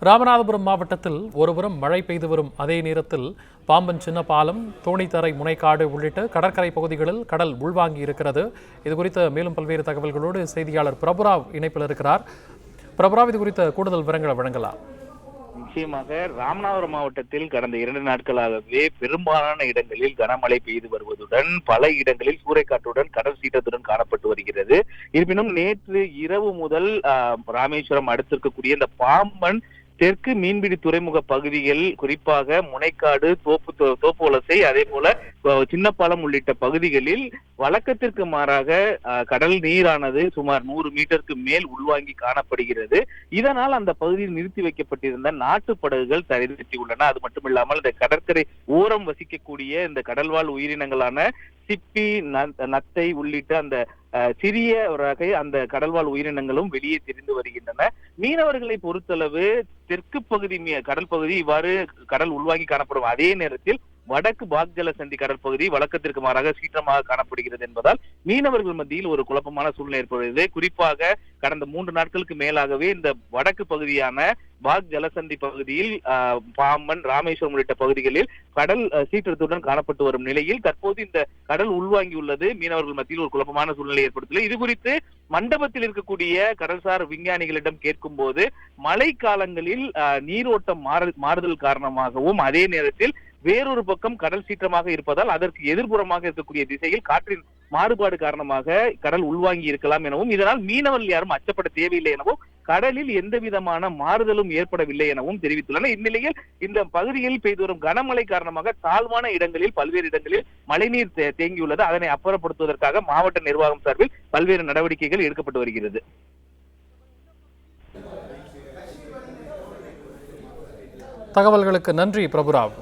ராமநாதபுரம் மாவட்டத்தில் ஒருபுறம் மழை பெய்து வரும் அதே நேரத்தில் பாம்பன் சின்ன பாலம், தோணித்தரை முனைக்காடு உள்ளிட்ட கடற்கரை பகுதிகளில் கடல் உள்வாங்கி இருக்கிறது. இதுகுறித்த மேலும் பல்வேறு தகவல்களோடு செய்தியாளர் பிரபுராவ் இணைப்பில் இருக்கிறார். பிரபுராவ், இது குறித்த கூடுதல் விவரங்களை வழங்கலாம். நிச்சயமாக ராமநாதபுரம் மாவட்டத்தில் கடந்த 2 நாட்களாகவே பெரும்பாலான இடங்களில் கனமழை பெய்து வருவதுடன் பல இடங்களில் சூறைக்காற்றுடன் கடல் சீற்றத்துடன் காணப்பட்டு வருகிறது. இருப்பினும் நேற்று இரவு முதல் ராமேஸ்வரம் அடுத்திருக்கக்கூடிய இந்த பாம்பன் தெற்கு மீன்பிடி துறைமுக பகுதிகள், குறிப்பாக முனைக்காடு, தோப்புவலசை, அதே போல சின்னப்பாலம் உள்ளிட்ட பகுதிகளில் வழக்கத்திற்கு மாறாக கடல் நீரானது சுமார் 100 மீட்டருக்கு மேல் உள்வாங்கி காணப்படுகிறது. இதனால் அந்த பகுதியில் நிறுத்தி வைக்கப்பட்டிருந்த நாட்டு படகுகள் தரையிறக்கியுள்ளன. அது மட்டுமில்லாமல் இந்த கடற்கரை ஓரம் வசிக்கக்கூடிய இந்த கடல்வாழ் உயிரினங்களான சிப்பி, நத்தை உள்ளிட்ட அந்த சிறிய வகை அந்த கடல்வாழ் உயிரினங்களும் வெளியே தெரிந்து வருகின்றன. மீனவர்களை பொறுத்தளவு தெற்கு பகுதி கடல் பகுதி இவ்வாறு கடல் உள்வாங்கி காணப்படும் அதே நேரத்தில் வடக்கு பாக்ஜல சந்தி கடல் பகுதி வழக்கத்திற்கு மாறாக சீற்றமாக காணப்படுகிறது என்பதால் மீனவர்கள் மத்தியில் ஒரு குழப்பமான சூழ்நிலை ஏற்படுகிறது. குறிப்பாக கடந்த 3 நாட்களுக்கு மேலாகவே இந்த வடக்கு பகுதியான பாக் ஜலசந்தி பகுதியில் பாம்பன், ராமேஸ்வரம் உள்ளிட்ட பகுதிகளில் கடல் சீற்றத்துடன் காணப்பட்டு வரும் நிலையில் தற்போது இந்த கடல் உள்வாங்கியுள்ளது மீனவர்கள் மத்தியில் ஒரு குழப்பமான சூழ்நிலை ஏற்படுத்தியுள்ளது. இது குறித்து மண்டபத்தில் இருக்கக்கூடிய கடல்சார் விஞ்ஞானிகளிடம் கேட்கும் போது மழை காலங்களில் நீரோட்டம் மாறுதல் காரணமாகவும் அதே நேரத்தில் வேறொரு பக்கம் கடல் சீற்றமாக இருப்பதால் அதற்கு எதிர்ப்புறமாக இருக்கக்கூடிய திசையில் காற்றின் மாறுபாடு காரணமாக கடல் உள்வாங்கி இருக்கலாம் எனவும், இதனால் மீனவர்கள் யாரும் அச்சப்பட தேவையில்லை எனவும், கடலில் எந்த விதமான மாறுதலும் ஏற்படவில்லை எனவும் தெரிவித்துள்ளனர். இந்நிலையில் இந்த பகுதியில் பெய்து வரும் கனமழை காரணமாக தாழ்வான இடங்களில் பல்வேறு இடங்களில் மழைநீர் தேங்கியுள்ளது. அதனை அப்புறப்படுத்துவதற்காக மாவட்ட நிர்வாகம் சார்பில் பல்வேறு நடவடிக்கைகள் எடுக்கப்பட்டு வருகிறது. தகவல்களுக்கு நன்றி பிரபுராவ்.